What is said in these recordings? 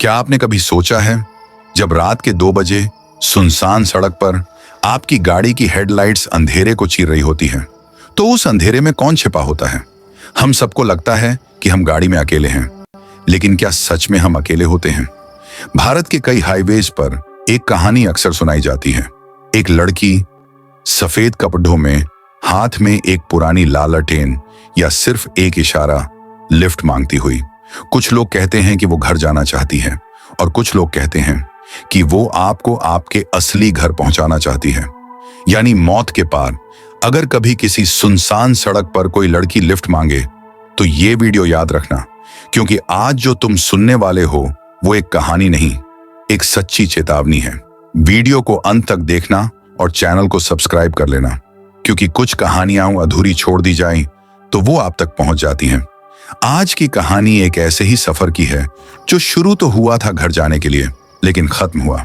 क्या आपने कभी सोचा है, जब रात के 2 बजे सुनसान सड़क पर आपकी गाड़ी की हेडलाइट्स अंधेरे को चीर रही होती हैं, तो उस अंधेरे में कौन छिपा होता है? हम सबको लगता है कि हम गाड़ी में अकेले हैं, लेकिन क्या सच में हम अकेले होते हैं? भारत के कई हाईवेज पर एक कहानी अक्सर सुनाई जाती है। एक लड़की सफेद कपड़ों में, हाथ में एक पुरानी लालटेन या सिर्फ एक इशारा, लिफ्ट मांगती हुई। कुछ लोग कहते हैं कि वो घर जाना चाहती है और कुछ लोग कहते हैं कि वो आपको आपके असली घर पहुंचाना चाहती है, यानी मौत के पार। अगर कभी किसी सुनसान सड़क पर कोई लड़की लिफ्ट मांगे तो ये वीडियो याद रखना, क्योंकि आज जो तुम सुनने वाले हो वो एक कहानी नहीं, एक सच्ची चेतावनी है। वीडियो को अंत तक देखना और चैनल को सब्सक्राइब कर लेना, क्योंकि कुछ कहानियां अधूरी छोड़ दी जाएं तो वो आप तक पहुंच जाती हैं। आज की कहानी एक ऐसे ही सफर की है जो शुरू तो हुआ था घर जाने के लिए, लेकिन खत्म हुआ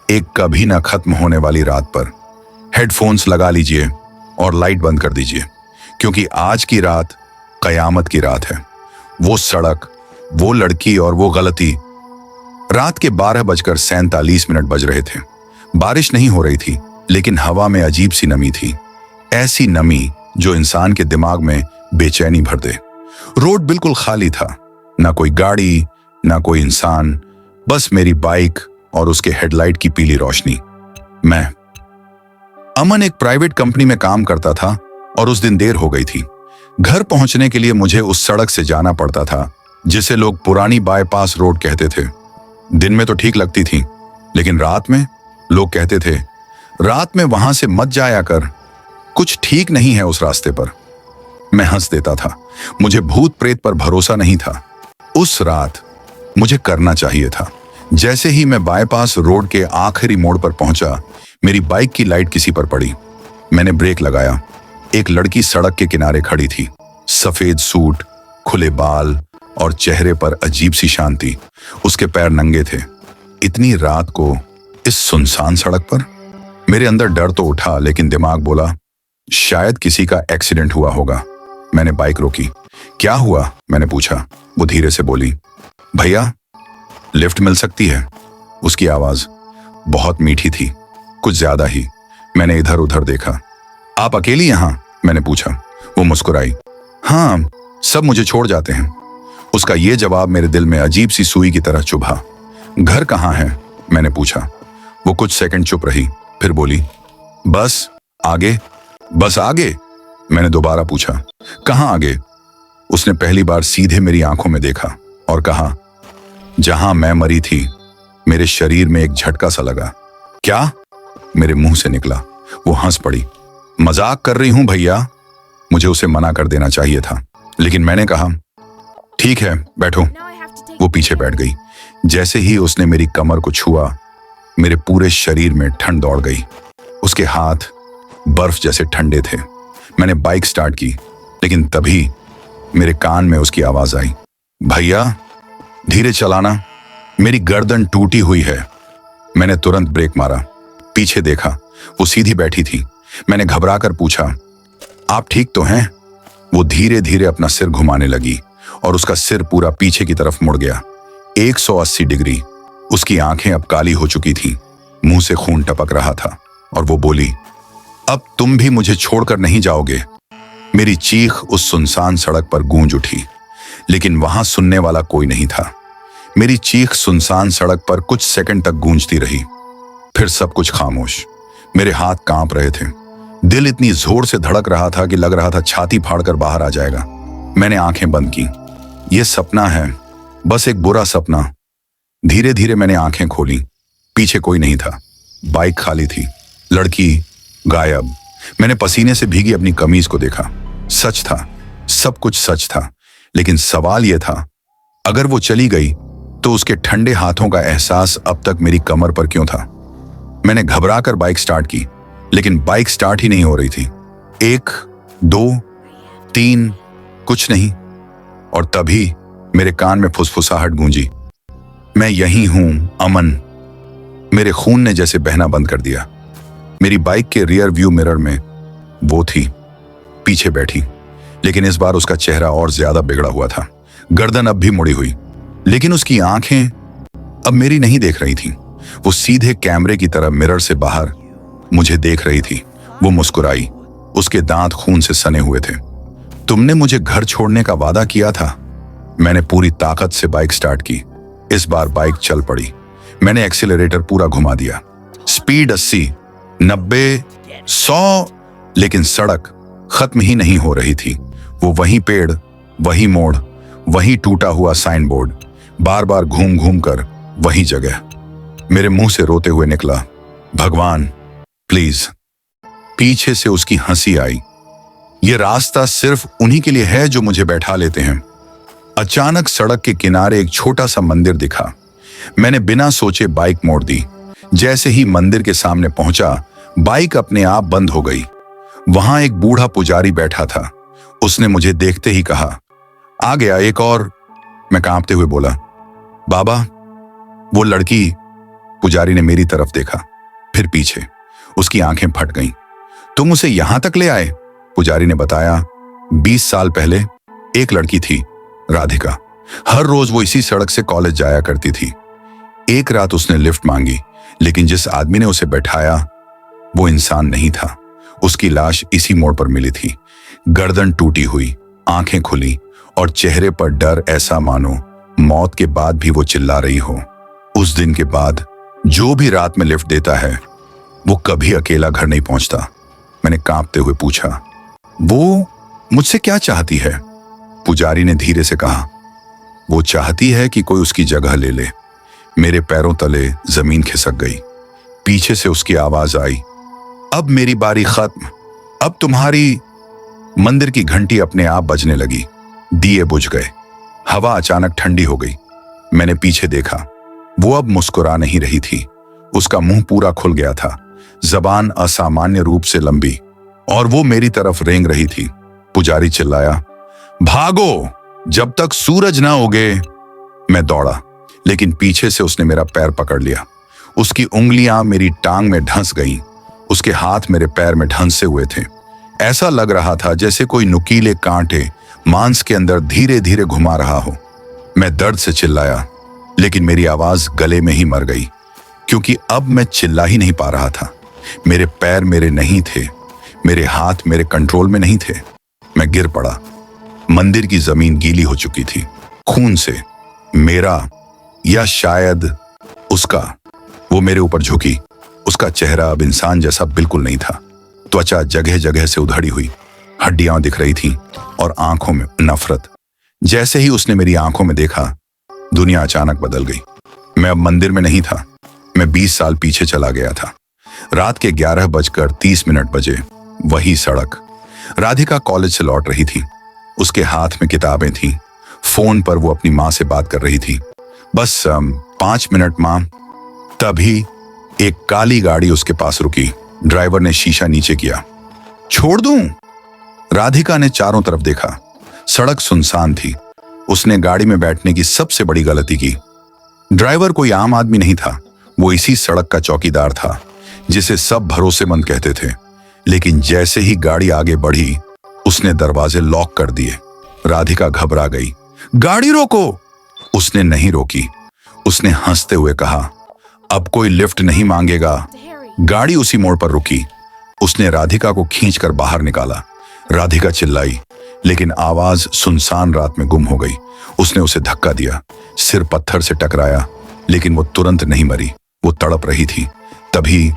एक कभी ना खत्म होने वाली रात पर। हेडफोन्स लगा लीजिए और लाइट बंद कर दीजिए, क्योंकि आज की रात कयामत की रात है। वो सड़क, वो लड़की और वो गलती। रात के 12:47 बज रहे थे। बारिश नहीं हो रही थी, लेकिन हवा में अजीब सी नमी थी, ऐसी नमी जो इंसान के दिमाग में बेचैनी भर दे। रोड बिल्कुल खाली था, ना कोई गाड़ी, ना कोई इंसान, बस मेरी बाइक और उसके हेडलाइट की पीली रोशनी। मैं अमन एक प्राइवेट कंपनी में काम करता था और उस दिन देर हो गई थी। घर पहुंचने के लिए मुझे उस सड़क से जाना पड़ता था जिसे लोग पुरानी बाईपास रोड कहते थे। दिन में तो ठीक लगती थी, लेकिन रात में लोग कहते थे, रात में वहां से मत जाया कर, कुछ ठीक नहीं है उस रास्ते पर। मैं हंस देता था, मुझे भूत प्रेत पर भरोसा नहीं था। उस रात मुझे करना चाहिए था। जैसे ही मैं बाईपास रोड के आखिरी मोड़ पर पहुंचा, मेरी बाइक की लाइट किसी पर पड़ी। मैंने ब्रेक लगाया। एक लड़की सड़क के किनारे खड़ी थी, सफेद सूट, खुले बाल और चेहरे पर अजीब सी शांति। उसके पैर नंगे थे। इतनी रात को इस सुनसान सड़क पर? मेरे अंदर डर तो उठा, लेकिन दिमाग बोला शायद किसी का एक्सीडेंट हुआ होगा। मैंने बाइक रोकी। क्या हुआ? मैंने पूछा। वो धीरे से बोली, भैया लिफ्ट मिल सकती है? उसकी आवाज बहुत मीठी थी, कुछ ज्यादा ही। मैंने इधर उधर देखा। आप अकेली यहां? मैंने पूछा। वो मुस्कुराई। हाँ, सब मुझे छोड़ जाते हैं। उसका ये जवाब मेरे दिल में अजीब सी सुई की तरह चुभा। घर कहाँ है? मैंने पूछा। वो कुछ सेकंड चुप रही, फिर बोली, बस आगे। बस आगे? मैंने दोबारा पूछा, कहाँ आगे? उसने पहली बार सीधे मेरी आंखों में देखा और कहा, जहां मैं मरी थी। मेरे शरीर में एक झटका सा लगा। क्या? मेरे मुंह से निकला। वो हंस पड़ी। मजाक कर रही हूं भैया। मुझे उसे मना कर देना चाहिए था, लेकिन मैंने कहा, ठीक है बैठो। वो पीछे बैठ गई। जैसे ही उसने मेरी कमर को छुआ, मेरे पूरे शरीर में ठंड दौड़ गई। उसके हाथ बर्फ जैसे ठंडे थे। मैंने बाइक स्टार्ट की, लेकिन तभी मेरे कान में उसकी आवाज आई, भैया धीरे चलाना, मेरी गर्दन टूटी हुई है। मैंने तुरंत ब्रेक मारा। पीछे देखा, वो सीधी बैठी थी। मैंने घबराकर पूछा, आप ठीक तो हैं? वो धीरे धीरे अपना सिर घुमाने लगी और उसका सिर पूरा पीछे की तरफ मुड़ गया, 180 डिग्री। उसकी आंखें अब काली हो चुकी थी, मुंह से खून टपक रहा था, और वो बोली, अब तुम भी मुझे छोड़कर नहीं जाओगे? मेरी चीख उस सुनसान सड़क पर गूंज उठी, लेकिन वहां सुनने वाला कोई नहीं था। मेरी चीख सुनसान सड़क पर कुछ सेकंड तक गूंजती रही, फिर सब कुछ खामोश। मेरे हाथ कांप रहे थे, दिल इतनी जोर से धड़क रहा था कि लग रहा था छाती फाड़कर बाहर आ जाएगा। मैंने आंखें बंद की। यह सपना है, बस एक बुरा सपना। धीरे धीरे मैंने आंखें खोली। पीछे कोई नहीं था, बाइक खाली थी, लड़की गायब। मैंने पसीने से भीगी अपनी कमीज को देखा। सच था, सब कुछ सच था, लेकिन सवाल यह था, अगर वो चली गई तो उसके ठंडे हाथों का एहसास अब तक मेरी कमर पर क्यों था? मैंने घबराकर बाइक स्टार्ट की, लेकिन बाइक स्टार्ट ही नहीं हो रही थी। 1, 2, 3, कुछ नहीं। और तभी मेरे कान में फुसफुसाहट गूंजी, मैं यहीं हूं अमन। मेरे खून ने जैसे बहना बंद कर दिया। मेरी बाइक के रियर व्यू मिरर में वो थी, पीछे बैठी, लेकिन इस बार उसका चेहरा और ज्यादा बिगड़ा हुआ था। गर्दन अब भी मुड़ी हुई, लेकिन उसकी आंखें अब मेरी नहीं देख रही थी। वो सीधे कैमरे की तरह मिरर से बाहर मुझे देख रही थी। वो मुस्कुराई। उसके दांत खून से सने हुए थे। तुमने मुझे घर छोड़ने का वादा किया था। मैंने पूरी ताकत से बाइक स्टार्ट की। इस बार बाइक चल पड़ी। मैंने एक्सीलरेटर पूरा घुमा दिया। स्पीड 80, 90, 100, लेकिन सड़क खत्म ही नहीं हो रही थी। वो वही पेड़, वही मोड़, वही टूटा हुआ साइन बोर्ड, बार बार घूम घूम कर वही जगह। मेरे मुंह से रोते हुए निकला, भगवान प्लीज। पीछे से उसकी हंसी आई। ये रास्ता सिर्फ उन्हीं के लिए है जो मुझे बैठा लेते हैं। अचानक सड़क के किनारे एक छोटा सा मंदिर दिखा। मैंने बिना सोचे बाइक मोड़ दी। जैसे ही मंदिर के सामने पहुंचा, बाइक अपने आप बंद हो गई। वहां एक बूढ़ा पुजारी बैठा था। उसने मुझे देखते ही कहा, आ गया एक और। मैं कांपते हुए बोला, बाबा वो लड़की। पुजारी ने मेरी तरफ देखा, फिर पीछे। उसकी आंखें फट गईं। तुम उसे यहां तक ले आए? पुजारी ने बताया, 20 साल पहले एक लड़की थी, राधिका। हर रोज वो इसी सड़क से कॉलेज जाया करती थी। एक रात उसने लिफ्ट मांगी, लेकिन जिस आदमी ने उसे बैठाया वो इंसान नहीं था। उसकी लाश इसी मोड़ पर मिली थी। गर्दन टूटी हुई, आंखें खुली और चेहरे पर डर, ऐसा मानो मौत के बाद भी वो चिल्ला रही हो। उस दिन के बाद जो भी रात में लिफ्ट देता है वो कभी अकेला घर नहीं पहुंचता। मैंने कांपते हुए पूछा, वो मुझसे क्या चाहती है? पुजारी ने धीरे से कहा, वो चाहती है कि कोई उसकी जगह ले ले। मेरे पैरों तले जमीन खिसक गई। पीछे से उसकी आवाज आई, अब मेरी बारी खत्म, अब तुम्हारी। मंदिर की घंटी अपने आप बजने लगी। दिए बुझ गए। हवा अचानक ठंडी हो गई। मैंने पीछे देखा। वो अब मुस्कुरा नहीं रही थी। उसका मुंह पूरा खुल गया था, जबान असामान्य रूप से लंबी, और वो मेरी तरफ रेंग रही थी। पुजारी चिल्लाया, भागो जब तक सूरज ना उगे। मैं दौड़ा, लेकिन पीछे से उसने मेरा पैर पकड़ लिया। उसकी उंगलियां मेरी टांग में ढंस गईं। उसके हाथ मेरे पैर में ढंसे हुए थे। ऐसा लग रहा था जैसे कोई नुकीले कांटे मांस के अंदर धीरे धीरे घुमा रहा हो। मैं दर्द से चिल्लाया, लेकिन मेरी आवाज गले में ही मर गई, क्योंकि अब मैं चिल्ला ही नहीं पा रहा था। मेरे पैर मेरे नहीं थे, मेरे हाथ मेरे कंट्रोल में नहीं थे। मैं गिर पड़ा। मंदिर की जमीन गीली हो चुकी थी, खून से। मेरा या शायद उसका। वो मेरे ऊपर झुकी। उसका चेहरा अब इंसान जैसा बिल्कुल नहीं था। त्वचा जगह जगह से उधड़ी हुई, हड्डियां दिख रही थीं और आंखों में नफरत। जैसे ही उसने मेरी आंखों में देखा, दुनिया अचानक बदल गई। मैं अब मंदिर में नहीं था। मैं 20 साल पीछे चला गया था। रात के 11:30 बजे। वही सड़क। राधिका कॉलेज से लौट रही थी। उसके हाथ में किताबें थीं। फोन पर वो अपनी माँ से बात कर रही थी। बस 5 मिनट माँ। तभी एक काली गाड़ी उसके पास रुकी। ड्राइवर ने शीशा नीचे किया। छोड़ दूं? राधिका ने चारों तरफ देखा। सड़क सुनसान थी। उसने गाड़ी में बैठने की सबसे बड़ी गलती की। ड्राइवर कोई आम आदमी नहीं था। वो इसी सड़क का चौकीदार था, जिसे सब भरोसेमंद कहते थे। लेकिन जैसे ही गाड़ी आगे बढ़ी, उसने दरवाजे लॉक कर दिए। राधिका घबरा गई। गाड़ी रोको! उसने नहीं रोकी। उसने हंसते हुए कहा, अब कोई लिफ्ट नहीं मांगेगा। गाड़ी उसी मोड़ पर रुकी। उसने राधिका को खींचकर बाहर निकाला। राधिका चिल्लाई, लेकिन आवाज सुनसान रात में गुम हो गई। उसने उसे धक्का दिया। सिर पत्थर से टकराया, लेकिन वो तुरंत नहीं मरी। वो तड़प रही थी। तभी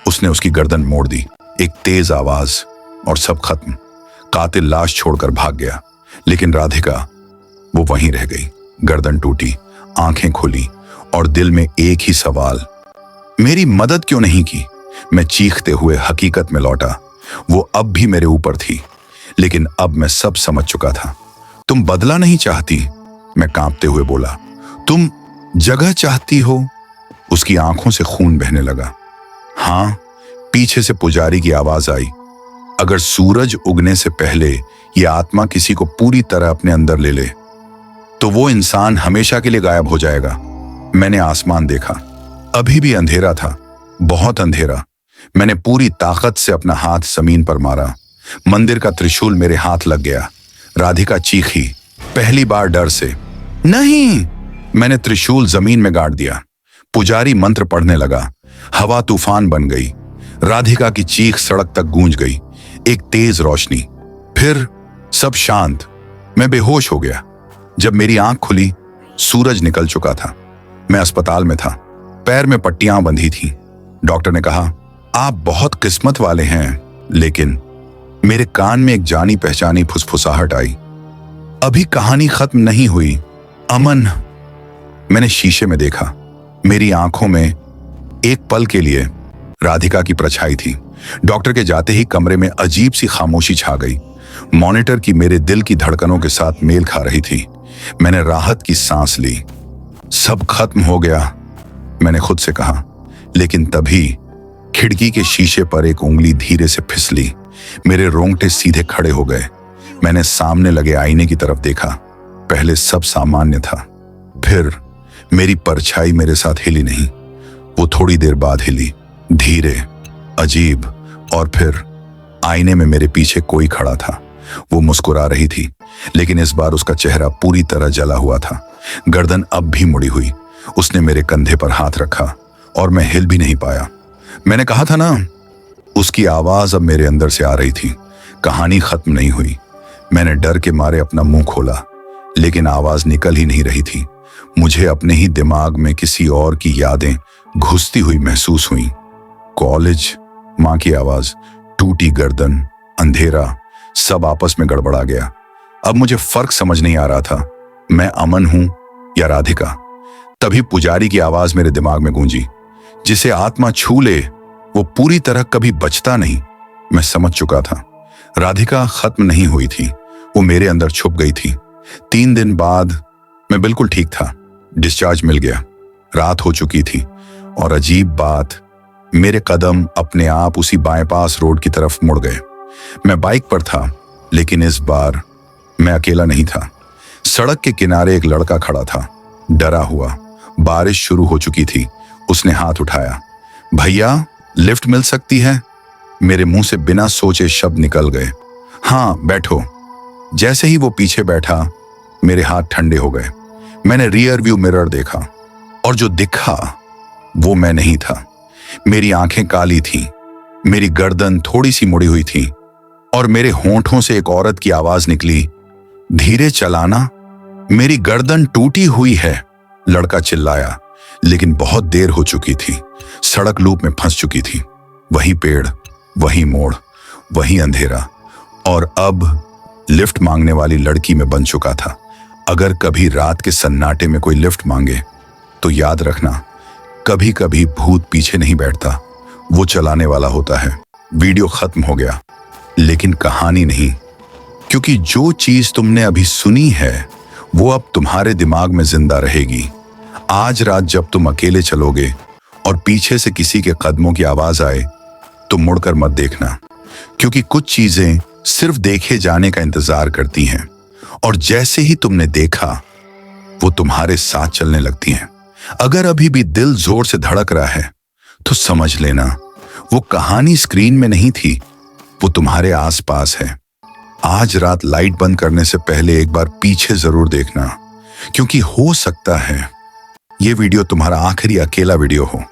उसने उसकी गर्दन मोड़ दी। एक तेज आवाज, और सब खत्म। कातिल लाश छोड़कर भाग गया, लेकिन राधिका वो वहीं रह गई। गर्दन टूटी, आंखें खुली, और दिल में एक ही सवाल, मेरी मदद क्यों नहीं की? मैं चीखते हुए हकीकत में लौटा। वो अब भी मेरे ऊपर थी, लेकिन अब मैं सब समझ चुका था। तुम बदला नहीं चाहती? मैं कांपते हुए बोला। तुम जगह चाहती हो? उसकी आंखों से खून बहने लगा। हाँ, पीछे से पुजारी की आवाज आई, अगर सूरज उगने से पहले यह आत्मा किसी को पूरी तरह अपने अंदर ले ले, तो वो इंसान हमेशा के लिए गायब हो जाएगा। मैंने आसमान देखा। अभी भी अंधेरा था, बहुत अंधेरा। मैंने पूरी ताकत से अपना हाथ जमीन पर मारा। मंदिर का त्रिशूल मेरे हाथ लग गया। राधिका चीखी, पहली बार डर से। नहीं! मैंने त्रिशूल जमीन में गाड़ दिया। पुजारी मंत्र पढ़ने लगा। हवा तूफान बन गई। राधिका की चीख सड़क तक गूंज गई। एक तेज रोशनी, फिर सब शांत। मैं बेहोश हो गया। जब मेरी आंख खुली, सूरज निकल चुका था। मैं अस्पताल में था। पैर में पट्टियां बंधी थी। डॉक्टर ने कहा, आप बहुत किस्मत वाले हैं। लेकिन मेरे कान में एक जानी पहचानी फुसफुसाहट आई, अभी कहानी खत्म नहीं हुई। अमन। मैंने शीशे में देखा। मेरी आंखों में एक पल के लिए राधिका की परछाई थी। डॉक्टर के जाते ही कमरे में अजीब सी खामोशी छा गई। मॉनिटर की मेरे दिल की धड़कनों के साथ मेल खा रही थी। मैंने राहत की सांस ली। सब खत्म हो गया, मैंने खुद से कहा। लेकिन तभी खिड़की के शीशे पर एक उंगली धीरे से फिसली। मेरे रोंगटे सीधे खड़े हो गए। मैंने सामने लगे आईने की तरफ देखा। पहले सब सामान्य था, फिर मेरी परछाई मेरे साथ हिली नहीं। वो थोड़ी देर बाद हिली, धीरे, अजीब, और फिर आईने में मेरे पीछे कोई खड़ा था। वो मुस्कुरा रही थी, लेकिन इस बार उसका चेहरा पूरी तरह जला हुआ था। गर्दन अब भी मुड़ी हुई। उसने मेरे कंधे पर हाथ रखा और मैं हिल भी नहीं पाया। मैंने कहा था ना। उसकी आवाज अब मेरे अंदर से आ रही थी। कहानी खत्म नहीं हुई। मैंने डर के मारे अपना मुंह खोला, लेकिन आवाज निकल ही नहीं रही थी। मुझे अपने ही दिमाग में किसी और की यादें घुसती हुई महसूस हुई। कॉलेज, मां की आवाज, टूटी गर्दन, अंधेरा, सब आपस में गड़बड़ा गया। अब मुझे फर्क समझ नहीं आ रहा था, मैं अमन हूं या राधिका। तभी पुजारी की आवाज मेरे दिमाग में गूंजी, जिसे आत्मा छू ले वो पूरी तरह कभी बचता नहीं। मैं समझ चुका था, राधिका खत्म नहीं हुई थी, वो मेरे अंदर छुप गई थी। 3 दिन बाद मैं बिल्कुल ठीक था। डिस्चार्ज मिल गया। रात हो चुकी थी और अजीब बात, मेरे कदम अपने आप उसी बाईपास रोड की तरफ मुड़ गए। मैं बाइक पर था, लेकिन इस बार मैं अकेला नहीं था। सड़क के किनारे एक लड़का खड़ा था, डरा हुआ। बारिश शुरू हो चुकी थी। उसने हाथ उठाया। भैया, लिफ्ट मिल सकती है? मेरे मुंह से बिना सोचे शब्द निकल गए। हाँ, बैठो। जैसे ही वो पीछे बैठा, मेरे हाथ ठंडे हो गए। मैंने रियर व्यू मिरर देखा और जो दिखा वो मैं नहीं था। मेरी आंखें काली थीं, मेरी गर्दन थोड़ी सी मुड़ी हुई थी और मेरे होंठों से एक औरत की आवाज निकली, धीरे चलाना, मेरी गर्दन टूटी हुई है। लड़का चिल्लाया, लेकिन बहुत देर हो चुकी थी। सड़क लूप में फंस चुकी थी। वही पेड़, वही मोड़, वही अंधेरा, और अब लिफ्ट मांगने वाली लड़की में बन चुका था। अगर कभी रात के सन्नाटे में कोई लिफ्ट मांगे तो याद रखना, कभी कभी भूत पीछे नहीं बैठता, वो चलाने वाला होता है। वीडियो खत्म हो गया, लेकिन कहानी नहीं, क्योंकि जो चीज तुमने अभी सुनी है वो अब तुम्हारे दिमाग में जिंदा रहेगी। आज रात जब तुम अकेले चलोगे और पीछे से किसी के कदमों की आवाज आए तो मुड़कर मत देखना, क्योंकि कुछ चीजें सिर्फ देखे जाने का इंतजार करती हैं, और जैसे ही तुमने देखा वो तुम्हारे साथ चलने लगती हैं। अगर अभी भी दिल जोर से धड़क रहा है तो समझ लेना वो कहानी स्क्रीन में नहीं थी, वो तुम्हारे आसपास है। आज रात लाइट बंद करने से पहले एक बार पीछे जरूर देखना, क्योंकि हो सकता है ये वीडियो तुम्हारा आखिरी अकेला वीडियो हो।